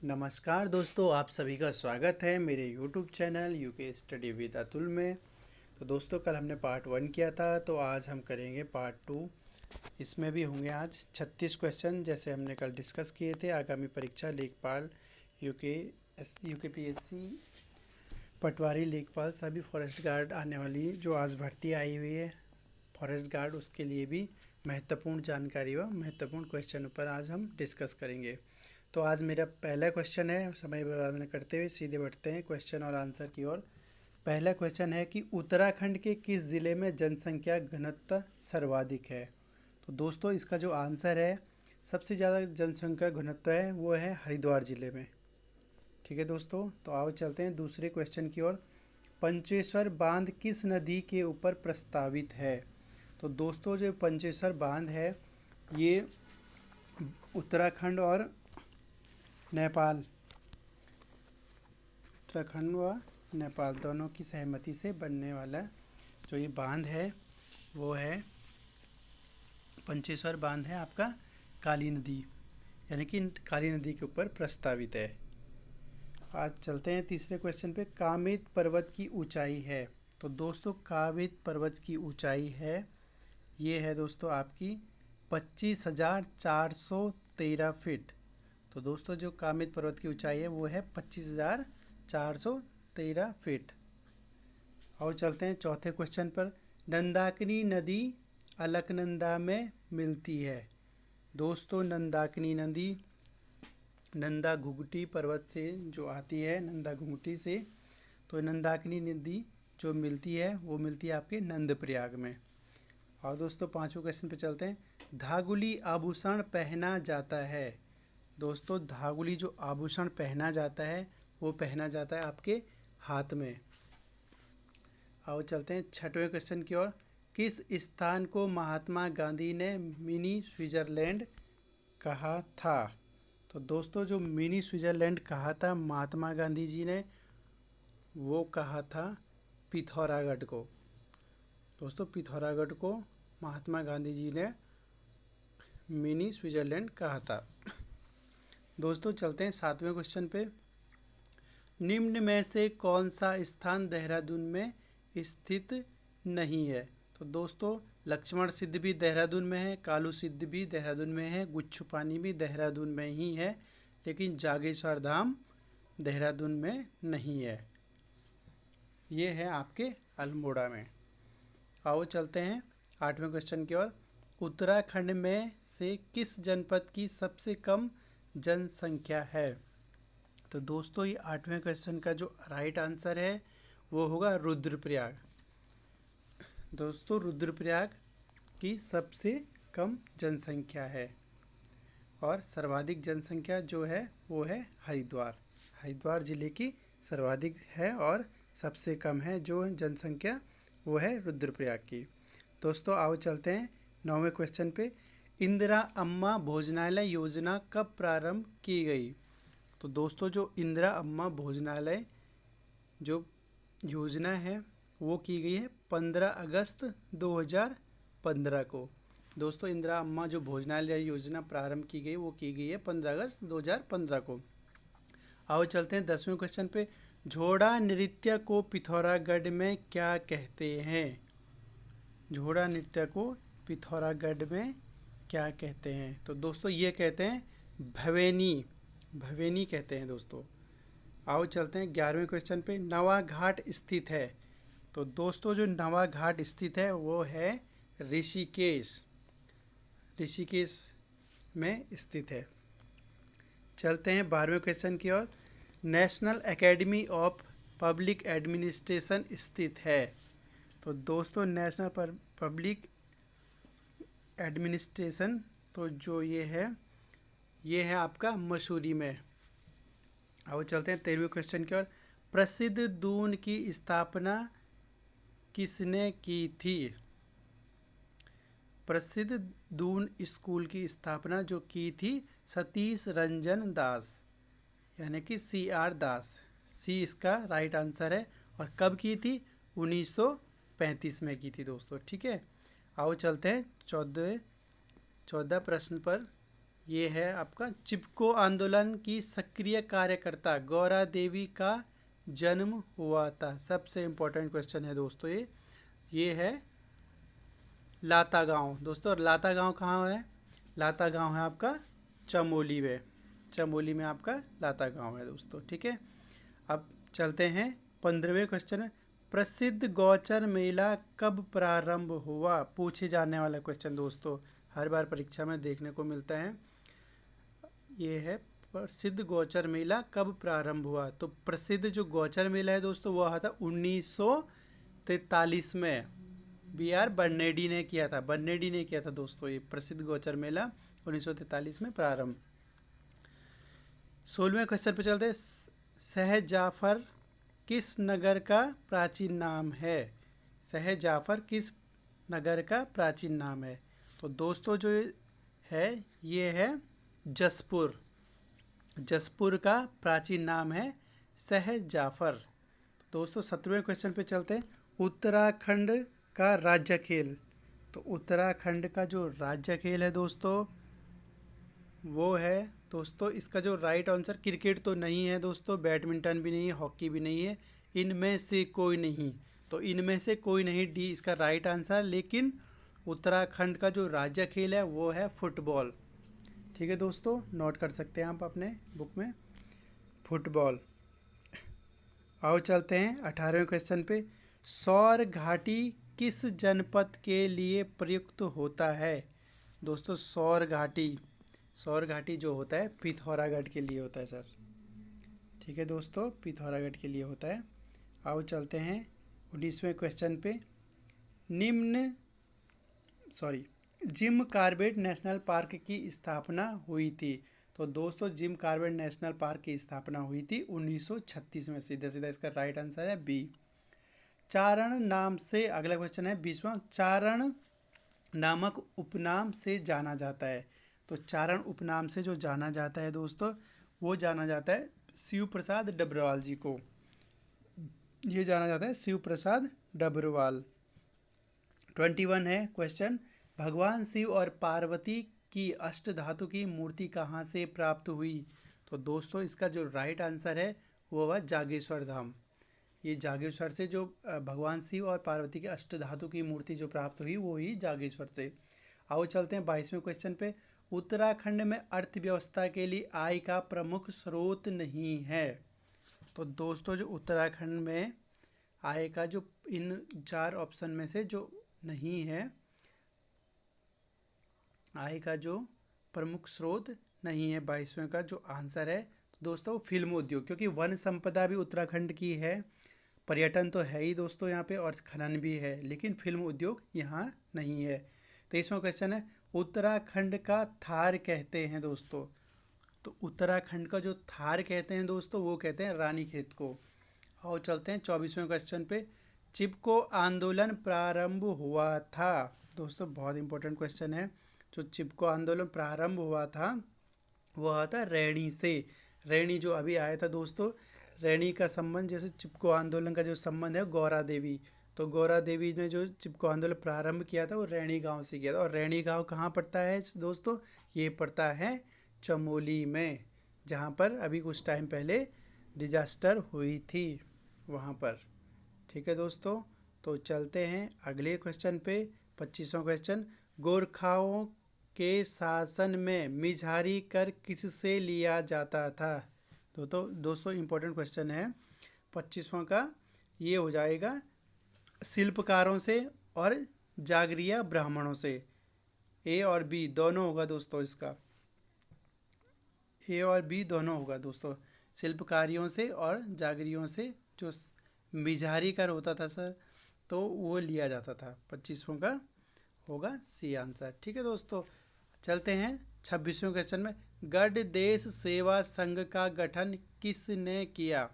नमस्कार दोस्तों, आप सभी का स्वागत है मेरे YouTube channel UK study with Atul में। तो दोस्तों, कल हमने पार्ट 1 किया था, तो आज हम करेंगे पार्ट 2। इसमें भी होंगे आज 36 क्वेश्चन, जैसे हमने कल डिस्कस किए थे। आगामी परीक्षा लेखपाल, यूके पीएससी, पटवारी, लेखपाल, सभी फॉरेस्ट गार्ड आने वाली जो आज भर्ती आई हुई है फॉरेस्ट गार्ड, उसके लिए भी महत्वपूर्ण जानकारी व महत्वपूर्ण क्वेश्चन पर आज हम डिस्कस करेंगे। तो आज मेरा पहला क्वेश्चन है, समय बर्बाद न करते हुए सीधे बढ़ते हैं क्वेश्चन और आंसर की ओर। पहला क्वेश्चन है कि उत्तराखंड के किस ज़िले में जनसंख्या घनत्व सर्वाधिक है। तो दोस्तों, इसका जो आंसर है, सबसे ज़्यादा जनसंख्या घनत्व है वो है हरिद्वार ज़िले में। ठीक है दोस्तों, तो आओ चलते हैं दूसरे क्वेश्चन की ओर। पंचेश्वर बांध किस नदी के ऊपर प्रस्तावित है। तो दोस्तों, जो पंचेश्वर बांध है ये उत्तराखंड और नेपाल, उत्तराखंड व नेपाल दोनों की सहमति से बनने वाला जो ये बांध है वो है पंचेश्वर बांध है आपका काली नदी, यानी कि काली नदी के ऊपर प्रस्तावित है। आज चलते हैं तीसरे क्वेश्चन पे। कामित पर्वत की ऊंचाई है। तो दोस्तों, कामित पर्वत की ऊंचाई है ये है दोस्तों आपकी 25,413 फीट। तो दोस्तों, जो कामित पर्वत की ऊंचाई है वो है 25,413 फीट। और चलते हैं चौथे क्वेश्चन पर। नंदाकिनी नदी अलकनंदा में मिलती है। दोस्तों, नंदाकिनी नदी नंदा घुघुटी पर्वत से जो आती है, नंदा घुघुटी से, तो नंदाकिनी नदी जो मिलती है वो मिलती है आपके नंदप्रयाग में। और दोस्तों, पांचवें क्वेश्चन पे चलते हैं। धागुली आभूषण पहना जाता है। दोस्तों, धागुली जो आभूषण पहना जाता है वो पहना जाता है आपके हाथ में। आओ चलते हैं छठवें क्वेश्चन की ओर। किस स्थान को महात्मा गांधी ने मिनी स्विट्जरलैंड कहा था। तो दोस्तों, जो मिनी स्विट्जरलैंड कहा था महात्मा गांधी जी ने, वो कहा था पिथौरागढ़ को। दोस्तों, पिथौरागढ़ को महात्मा गांधी जी ने मिनी स्विट्जरलैंड कहा था। दोस्तों, चलते हैं सातवें क्वेश्चन पे। निम्न में से कौन सा स्थान देहरादून में स्थित नहीं है। तो दोस्तों, लक्ष्मण सिद्ध भी देहरादून में है, कालू सिद्ध भी देहरादून में है, गुच्छु पानी भी देहरादून में ही है, लेकिन जागेश्वर धाम देहरादून में नहीं है। ये है आपके अल्मोड़ा में। आओ चलते हैं आठवें क्वेश्चन की ओर। उत्तराखंड में से किस जनपद की सबसे कम जनसंख्या है। तो दोस्तों, ये आठवें क्वेश्चन का जो राइट आंसर है वो होगा रुद्रप्रयाग। दोस्तों, रुद्रप्रयाग की सबसे कम जनसंख्या है और सर्वाधिक जनसंख्या जो है वो है हरिद्वार। हरिद्वार ज़िले की सर्वाधिक है और सबसे कम है जो जनसंख्या वो है रुद्रप्रयाग की। दोस्तों, आओ चलते हैं नौवें क्वेश्चन पे। इंदिरा अम्मा भोजनालय योजना कब प्रारंभ की गई। तो दोस्तों, जो इंदिरा अम्मा भोजनालय जो योजना है वो की गई है 15 अगस्त 2015 को। दोस्तों, इंदिरा अम्मा जो भोजनालय योजना प्रारंभ की गई वो की गई है 15 अगस्त 2015 को। आओ चलते हैं 10वें क्वेश्चन पे। झोड़ा नृत्य को पिथौरागढ़ में क्या कहते हैं। झोड़ा नृत्य को पिथौरागढ़ में क्या कहते हैं। तो दोस्तों, ये कहते हैं भवेनी, भवेनी कहते हैं दोस्तों। आओ चलते हैं 11वें क्वेश्चन पे। नवा घाट स्थित है। तो दोस्तों, जो नवा घाट स्थित है वो है ऋषिकेश, ऋषिकेश में स्थित है। चलते हैं 12वें क्वेश्चन की ओर। National academy of public administration स्थित है। तो दोस्तों, नेशनल पब्लिक एडमिनिस्ट्रेशन तो जो ये है आपका मसूरी में। अब चलते हैं 13वें क्वेश्चन की ओर। प्रसिद्ध दून की स्थापना किसने की थी। प्रसिद्ध दून स्कूल की स्थापना जो की थी सतीश रंजन दास, यानी कि CR दास। सी इसका राइट आंसर है। और कब की थी, 1935 में की थी दोस्तों। ठीक है, आओ चलते हैं 14 प्रश्न पर। ये है आपका चिपको आंदोलन की सक्रिय कार्यकर्ता गौरा देवी का जन्म हुआ था। सबसे इम्पोर्टेंट क्वेश्चन है दोस्तों ये है लाता गांव दोस्तों। और लाता गांव कहाँ है? लाता गांव है आपका चमोली में। चमोली में आपका लाता गांव है दोस्तों। ठीक है, अब चलते हैं 15वें क्वेश्चन। प्रसिद्ध गौचर मेला कब प्रारंभ हुआ? पूछे जाने वाला क्वेश्चन दोस्तों, हर बार परीक्षा में देखने को मिलता है। ये है प्रसिद्ध गौचर मेला कब प्रारंभ हुआ? तो प्रसिद्ध जो गौचर मेला है दोस्तों वो हुआ था 1943 में। बी आर बर्नेडी ने किया था। बर्नेडी ने किया था दोस्तों ये प्रसिद्ध गौचर मेला 1943 में प्रारंभ। 16वें क्वेश्चन पे चलते हैं। सहजाफर किस नगर का प्राचीन नाम है? सहजाफर किस नगर का प्राचीन नाम है? तो दोस्तों जो है ये है जसपुर। जसपुर का प्राचीन नाम है सहजाफर। दोस्तों 17वें क्वेश्चन पे चलते हैं। उत्तराखंड का राज्य खेल। तो उत्तराखंड का जो राज्य खेल है दोस्तों वो है दोस्तों, इसका जो राइट आंसर क्रिकेट तो नहीं है दोस्तों, बैडमिंटन भी नहीं है, हॉकी भी नहीं है, इनमें से कोई नहीं। तो इनमें से कोई नहीं, डी इसका राइट आंसर। लेकिन उत्तराखंड का जो राज्य खेल है वो है फुटबॉल। ठीक है दोस्तों, नोट कर सकते हैं आप अपने बुक में, फुटबॉल। आओ चलते हैं 18वें क्वेश्चन पे। सौर घाटी किस जनपद के लिए प्रयुक्त होता है? दोस्तों सौर घाटी जो होता है पिथौरागढ़ के लिए होता है सर। ठीक है दोस्तों, पिथौरागढ़ के लिए होता है। आओ चलते हैं 19वें क्वेश्चन पे। जिम कॉर्बेट नेशनल पार्क की स्थापना हुई थी। तो दोस्तों जिम कॉर्बेट नेशनल पार्क की स्थापना हुई थी 1936 में। सीधा सीधा इसका राइट आंसर है बी। चारण नाम से, अगला क्वेश्चन है 20वां, चारण नामक उपनाम से जाना जाता है। तो चारण उपनाम से जो जाना जाता है दोस्तों वो जाना जाता है शिव प्रसाद डबरवाल जी को। ये जाना जाता है शिव प्रसाद डबरवाल। 21 है क्वेश्चन। भगवान शिव और पार्वती की अष्टधातु की मूर्ति कहाँ से प्राप्त हुई? तो दोस्तों इसका जो राइट आंसर है वो हुआ जागेश्वर धाम। ये जागेश्वर से जो भगवान शिव और पार्वती की अष्टधातु की मूर्ति जो प्राप्त हुई वो ही जागेश्वर से। आओ चलते हैं 22वें क्वेश्चन पे। उत्तराखंड में अर्थव्यवस्था के लिए आय का प्रमुख स्रोत नहीं है। तो दोस्तों जो उत्तराखंड में आय का जो इन 4 ऑप्शन में से जो नहीं है, आय का जो प्रमुख स्रोत नहीं है 22वें का जो आंसर है दोस्तों फिल्म उद्योग, क्योंकि वन संपदा भी उत्तराखंड की है, पर्यटन तो है ही दोस्तों यहाँ पे और खनन भी है, लेकिन फिल्म उद्योग यहाँ नहीं है। 23वां क्वेश्चन है। उत्तराखंड का थार कहते हैं दोस्तों। तो उत्तराखंड का जो थार कहते हैं दोस्तों वो कहते हैं रानीखेत को। आओ चलते हैं 24वें क्वेश्चन पे। चिपको आंदोलन प्रारंभ हुआ था। दोस्तों बहुत इंपॉर्टेंट क्वेश्चन है। जो चिपको आंदोलन प्रारंभ हुआ था वो हुआ था रैणी से। रैणी जो अभी आया था दोस्तों, रैणी का संबंध जैसे चिपको आंदोलन का जो संबंध है गौरा देवी, तो गौरा देवी ने जो चिपको आंदोलन प्रारंभ किया था वो रैणी गांव से किया था। और रैणी गांव कहाँ पड़ता है दोस्तों? ये पड़ता है चमोली में, जहाँ पर अभी कुछ टाइम पहले डिजास्टर हुई थी वहाँ पर। ठीक है दोस्तों, तो चलते हैं अगले क्वेश्चन पे। 25वां क्वेश्चन। गोरखाओं के शासन में मिझारी कर किससे लिया जाता था? तो दोस्तों इम्पोर्टेंट क्वेश्चन है 25वां का। ये हो जाएगा शिल्पकारों से और जागरिया ब्राह्मणों से। ए और बी दोनों होगा दोस्तों, इसका ए और बी दोनों होगा दोस्तों। शिल्पकारियों से और जागरियों से जो मिझारी कर होता था सर, तो वो लिया जाता था। 25वां का होगा सी आंसर। ठीक है दोस्तों, चलते हैं 26वें क्वेश्चन में। गढ़ देश सेवा संघ का गठन किसने किया?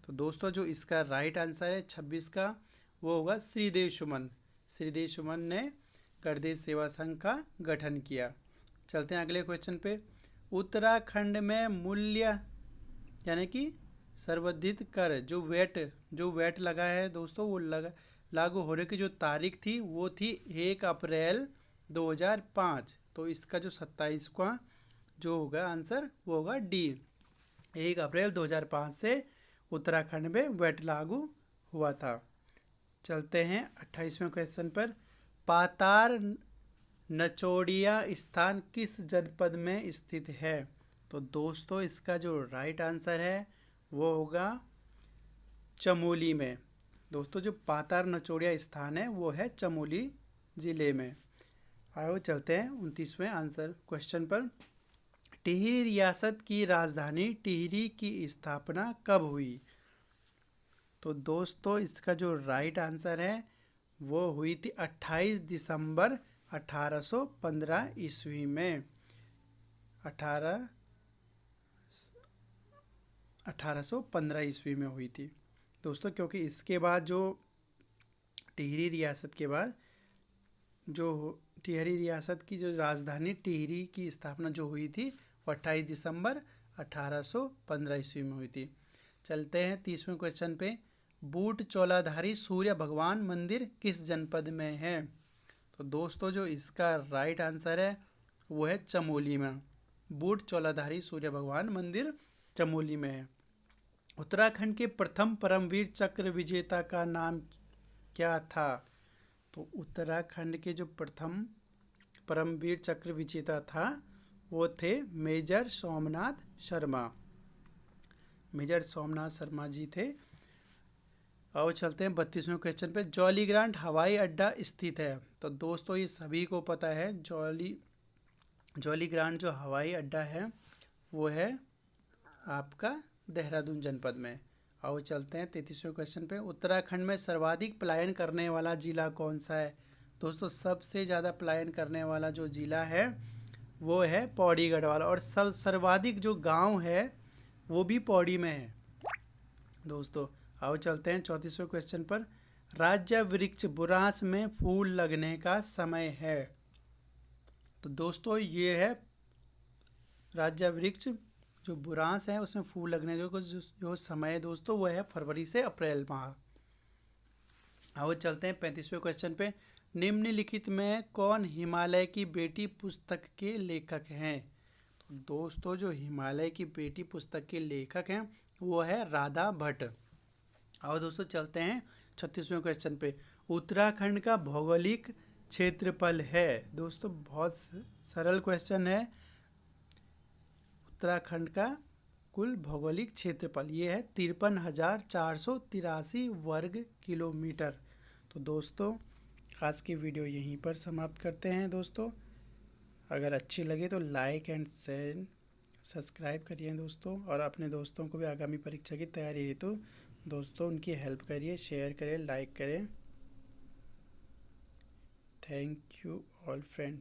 तो दोस्तों जो इसका राइट आंसर है 26 का वो होगा श्रीदेव सुमन। श्रीदेव सुमन ने गढ़ देश सेवा संघ का गठन किया। चलते हैं अगले क्वेश्चन पे। उत्तराखंड में मूल्य यानी कि सर्वाधिक कर जो वेट लगा है दोस्तों वो लागू होने की जो तारीख थी वो थी 1 अप्रैल 2005। तो इसका जो 27वां जो होगा आंसर वो होगा डी। 1 अप्रैल 2005 से उत्तराखंड में वेट लागू हुआ था। चलते हैं 28वें क्वेश्चन पर। पातार नचोड़िया स्थान किस जनपद में स्थित है? तो दोस्तों इसका जो राइट आंसर है वो होगा चमोली में। दोस्तों जो पातार नचोड़िया स्थान है वो है चमोली ज़िले में। आगे चलते हैं 29वें आंसर क्वेश्चन पर। टिहरी रियासत की राजधानी टिहरी की स्थापना कब हुई? तो दोस्तों इसका जो राइट आंसर है वो हुई थी 28 दिसंबर 1815 ईस्वी में। 1815 ईस्वी में हुई थी दोस्तों, क्योंकि इसके बाद जो टिहरी रियासत के बाद जो टिहरी रियासत की जो राजधानी टिहरी की स्थापना जो हुई थी वो 28 दिसंबर 1815 ईस्वी में हुई थी। चलते हैं 30वें क्वेश्चन पे। बूट चौलाधारी सूर्य भगवान मंदिर किस जनपद में है? तो दोस्तों जो इसका राइट आंसर है वो है चमोली में। बूट चौलाधारी सूर्य भगवान मंदिर चमोली में है। उत्तराखंड के प्रथम परमवीर चक्र विजेता का नाम क्या था? तो उत्तराखंड के जो प्रथम परमवीर चक्र विजेता था वो थे मेजर सोमनाथ शर्मा। मेजर सोमनाथ शर्मा जी थे। और चलते हैं 32वें क्वेश्चन पे। जॉली ग्रांट हवाई अड्डा स्थित है? तो दोस्तों ये सभी को पता है, जॉली ग्रांट जो हवाई अड्डा है वो है आपका देहरादून जनपद में। और चलते हैं 33वें क्वेश्चन पे। उत्तराखंड में सर्वाधिक पलायन करने वाला जिला कौन सा है? दोस्तों सबसे ज़्यादा पलायन करने वाला जो जिला है वो है पौड़ी गढ़वाल, और सर्वाधिक जो गांव है वो भी पौड़ी में है दोस्तों। आओ चलते हैं 34वें क्वेश्चन पर। राज्य वृक्ष बुरांस में फूल लगने का समय है? तो दोस्तों ये है राज्य वृक्ष जो बुरांस है उसमें फूल लगने जो समय है दोस्तों वो है फरवरी से अप्रैल माह। आओ चलते हैं 35वें क्वेश्चन पे। निम्नलिखित में कौन हिमालय की बेटी पुस्तक के लेखक हैं? तो दोस्तों जो हिमालय की बेटी पुस्तक के लेखक हैं वो है राधा भट्ट। और दोस्तों चलते हैं 36वें क्वेश्चन पे। उत्तराखंड का भौगोलिक क्षेत्रफल है? दोस्तों बहुत सरल क्वेश्चन है। उत्तराखंड का कुल भौगोलिक क्षेत्रफल ये है 53,483 वर्ग किलोमीटर। तो दोस्तों आज की वीडियो यहीं पर समाप्त करते हैं दोस्तों। अगर अच्छी लगे तो लाइक एंड शेयर सब्सक्राइब करिए दोस्तों, और अपने दोस्तों को भी आगामी परीक्षा की तैयारी हेतु दोस्तों उनकी हेल्प करिए, शेयर करें, लाइक करें। Thank you all friend.